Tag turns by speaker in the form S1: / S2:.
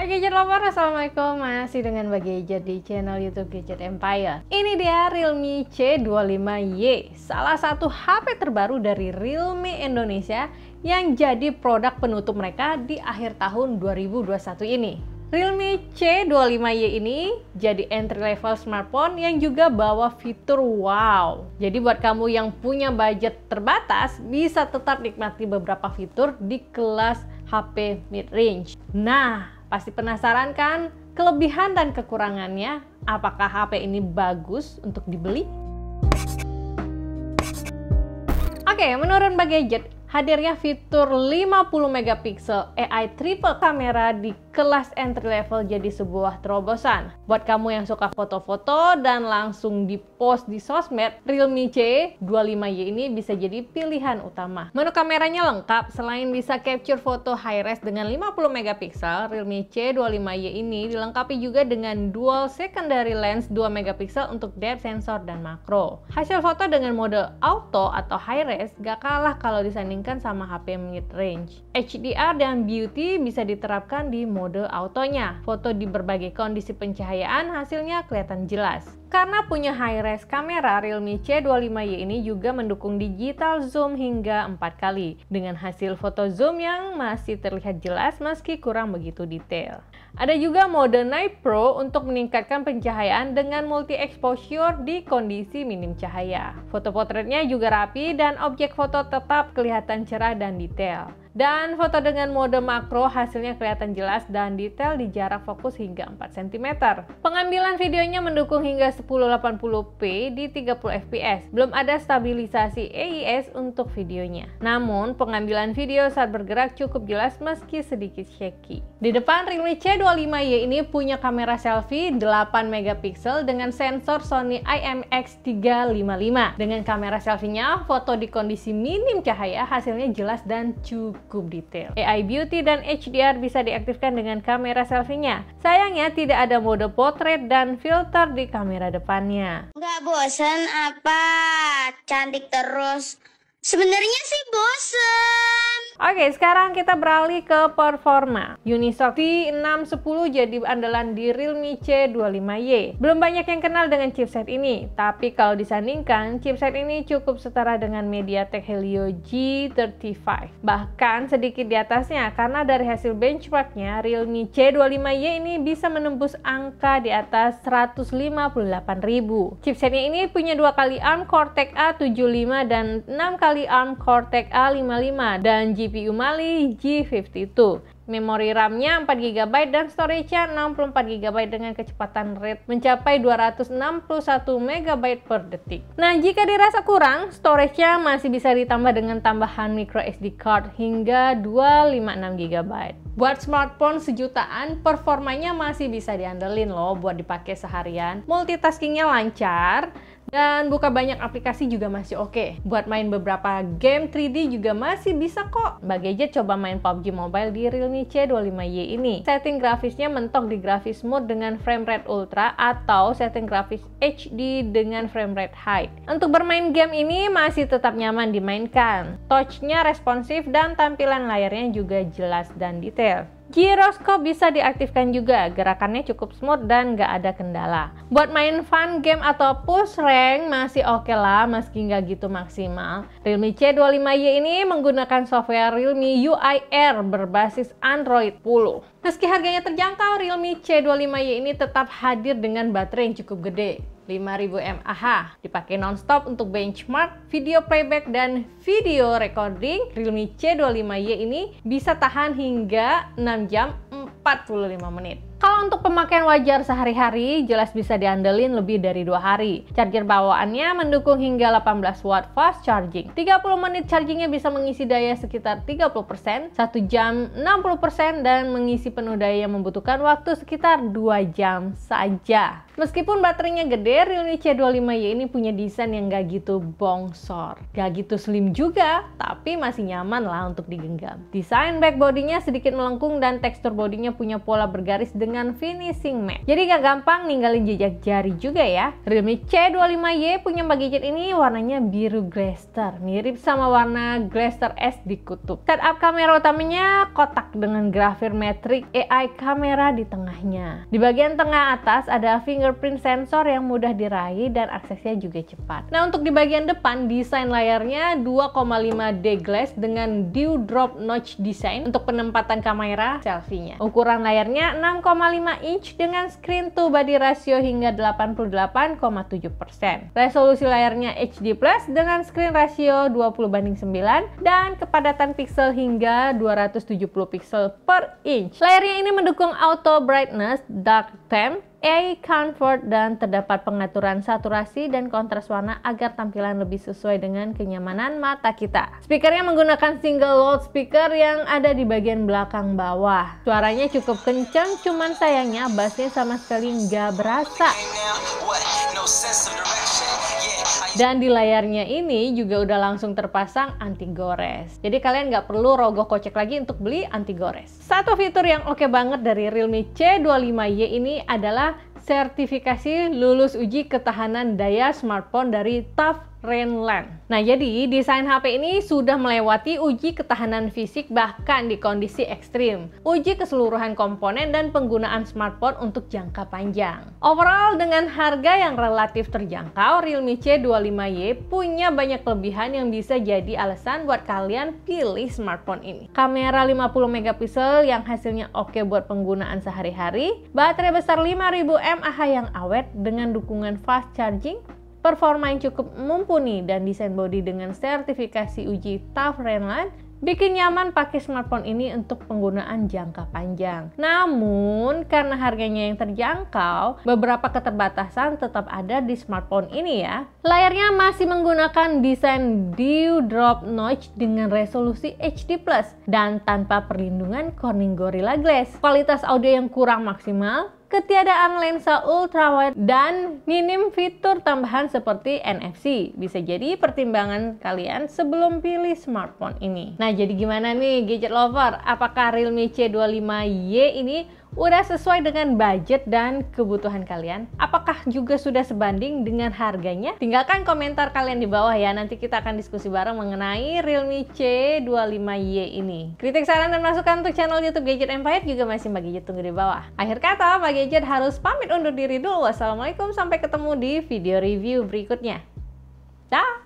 S1: Hai Gadget Lover, Assalamualaikum. Masih dengan Mbak Gadget di channel YouTube Gadget Empire. Ini dia Realme C25Y, salah satu HP terbaru dari Realme Indonesia yang jadi produk penutup mereka di akhir tahun 2021 ini. Realme C25Y ini jadi entry level smartphone yang juga bawa fitur wow. Jadi buat kamu yang punya budget terbatas, bisa tetap nikmati beberapa fitur di kelas HP mid-range. Nah, pasti penasaran kan kelebihan dan kekurangannya? Apakah HP ini bagus untuk dibeli? Oke, menurut Mbak Gadget, hadirnya fitur 50 megapiksel AI triple kamera di kelas entry level jadi sebuah terobosan. Buat kamu yang suka foto-foto dan langsung di-post di sosmed, Realme C25Y ini bisa jadi pilihan utama. Menu kameranya lengkap, selain bisa capture foto high-res dengan 50 megapiksel, Realme C25Y ini dilengkapi juga dengan dual secondary lens 2 megapiksel untuk depth sensor dan makro. Hasil foto dengan mode auto atau high-res gak kalah kalau disandingkan sama HP mid-range. HDR dan beauty bisa diterapkan di mode autonya. Foto di berbagai kondisi pencahayaan hasilnya kelihatan jelas. Karena punya high-res kamera, Realme C25Y ini juga mendukung digital zoom hingga 4 kali dengan hasil foto zoom yang masih terlihat jelas meski kurang begitu detail. Ada juga mode Night Pro untuk meningkatkan pencahayaan dengan multi exposure di kondisi minim cahaya. Foto potretnya juga rapi dan objek foto tetap kelihatan cerah dan detail. Dan foto dengan mode makro hasilnya kelihatan jelas dan detail di jarak fokus hingga 4 cm. Pengambilan videonya mendukung hingga 1080p di 30 fps. Belum ada stabilisasi AIS untuk videonya. Namun, pengambilan video saat bergerak cukup jelas meski sedikit shaky. Di depan, Realme C25Y ini punya kamera selfie 8 megapiksel dengan sensor Sony IMX355. Dengan kamera selfie-nya, foto di kondisi minim cahaya hasilnya jelas dan cukup detail. AI Beauty dan HDR bisa diaktifkan dengan kamera selfie-nya. Sayangnya tidak ada mode potret dan filter di kamera depannya.
S2: Nggak bosen apa? Cantik terus. Sebenarnya sih bosen.
S1: Oke, sekarang kita beralih ke performa. Unisoc V610 jadi andalan di Realme C25Y. Belum banyak yang kenal dengan chipset ini, tapi kalau disandingkan, chipset ini cukup setara dengan MediaTek Helio G35. Bahkan sedikit di atasnya, karena dari hasil benchmarknya, Realme C25Y ini bisa menembus angka di atas 158.000. Chipsetnya ini punya 2 kali ARM Cortex A75 dan 6 kali ARM Cortex A55 dan GPU Mali G52. Memori RAM-nya 4GB dan storage-nya 64GB dengan kecepatan read mencapai 261 MB per detik. Nah, jika dirasa kurang, storage-nya masih bisa ditambah dengan tambahan micro SD card hingga 256GB. Buat smartphone sejutaan, performanya masih bisa diandelin loh buat dipakai seharian. Multitaskingnya lancar, dan buka banyak aplikasi juga masih oke. Buat main beberapa game 3D juga masih bisa kok. Mbak Gadget coba main PUBG Mobile di Realme C25Y ini. Setting grafisnya mentok di grafis mode dengan frame rate ultra atau setting grafis HD dengan frame rate high. Untuk bermain game ini masih tetap nyaman dimainkan. Touch-nya responsif dan tampilan layarnya juga jelas dan detail. Gyroscope bisa diaktifkan juga, gerakannya cukup smooth dan nggak ada kendala. Buat main fun game atau push rank masih oke lah meski nggak gitu maksimal. Realme C25Y ini menggunakan software Realme UI Air berbasis Android 10. Meski harganya terjangkau, Realme C25Y ini tetap hadir dengan baterai yang cukup gede. 5000 mAh, dipakai nonstop untuk benchmark, video playback, dan video recording. Realme C25Y ini bisa tahan hingga 6 jam 45 menit. Kalau untuk pemakaian wajar sehari-hari, jelas bisa diandelin lebih dari 2 hari. Charger bawaannya mendukung hingga 18 watt fast charging. 30 menit chargingnya bisa mengisi daya sekitar 30%, 1 jam 60%, dan mengisi penuh daya membutuhkan waktu sekitar 2 jam saja. Meskipun baterainya gede, Realme C25Y ini punya desain yang gak gitu bongsor. Gak gitu slim juga, tapi masih nyaman lah untuk digenggam. Desain back bodinya sedikit melengkung dan tekstur bodinya punya pola bergaris dengan dengan finishing matte. Jadi gak gampang ninggalin jejak jari juga ya. Realme C25Y punya gadget ini warnanya biru Gluster, mirip sama warna Gluster S di kutub. Setup kamera utamanya kotak dengan grafir metrik AI kamera di tengahnya. Di bagian tengah atas ada fingerprint sensor yang mudah diraih dan aksesnya juga cepat. Nah, untuk di bagian depan desain layarnya 2,5D glass dengan dewdrop notch design untuk penempatan kamera selfie-nya. Ukuran layarnya 6,5 inch dengan screen to body ratio hingga 88,7%. Resolusi layarnya HD+ dengan screen ratio 20:9 dan kepadatan pixel hingga 270 pixel per inch. Layarnya ini mendukung auto brightness, dark theme, AI comfort, dan terdapat pengaturan saturasi dan kontras warna agar tampilan lebih sesuai dengan kenyamanan mata kita. Speakernya menggunakan single loudspeaker yang ada di bagian belakang bawah. Suaranya cukup kencang, cuman sayangnya bassnya sama sekali nggak berasa. Dan di layarnya ini juga udah langsung terpasang anti gores. Jadi kalian nggak perlu rogoh kocek lagi untuk beli anti gores. Satu fitur yang oke banget dari Realme C25Y ini adalah sertifikasi lulus uji ketahanan daya smartphone dari TUF Rainland. Nah, jadi desain HP ini sudah melewati uji ketahanan fisik bahkan di kondisi ekstrim, uji keseluruhan komponen dan penggunaan smartphone untuk jangka panjang. Overall, dengan harga yang relatif terjangkau, Realme C25Y punya banyak kelebihan yang bisa jadi alasan buat kalian pilih smartphone ini. Kamera 50 megapiksel yang hasilnya oke buat penggunaan sehari-hari, baterai besar 5000 mAh yang awet dengan dukungan fast charging, performa yang cukup mumpuni, dan desain bodi dengan sertifikasi uji TUF Rainland bikin nyaman pakai smartphone ini untuk penggunaan jangka panjang. Namun, karena harganya yang terjangkau, beberapa keterbatasan tetap ada di smartphone ini ya. Layarnya masih menggunakan desain dewdrop notch dengan resolusi HD+, dan tanpa perlindungan Corning Gorilla Glass. Kualitas audio yang kurang maksimal, ketiadaan lensa ultrawide, dan minim fitur tambahan seperti NFC. Bisa jadi pertimbangan kalian sebelum pilih smartphone ini. Nah, jadi gimana nih gadget lover? Apakah Realme C25Y ini udah sesuai dengan budget dan kebutuhan kalian? Apakah juga sudah sebanding dengan harganya? Tinggalkan komentar kalian di bawah ya, nanti kita akan diskusi bareng mengenai Realme C25Y ini. Kritik, saran, dan masukan untuk channel YouTube Gadget Empire juga masih Mbak Gadget tunggu di bawah. Akhir kata, Mbak Gadget harus pamit undur diri dulu. Wassalamualaikum, sampai ketemu di video review berikutnya. Dah.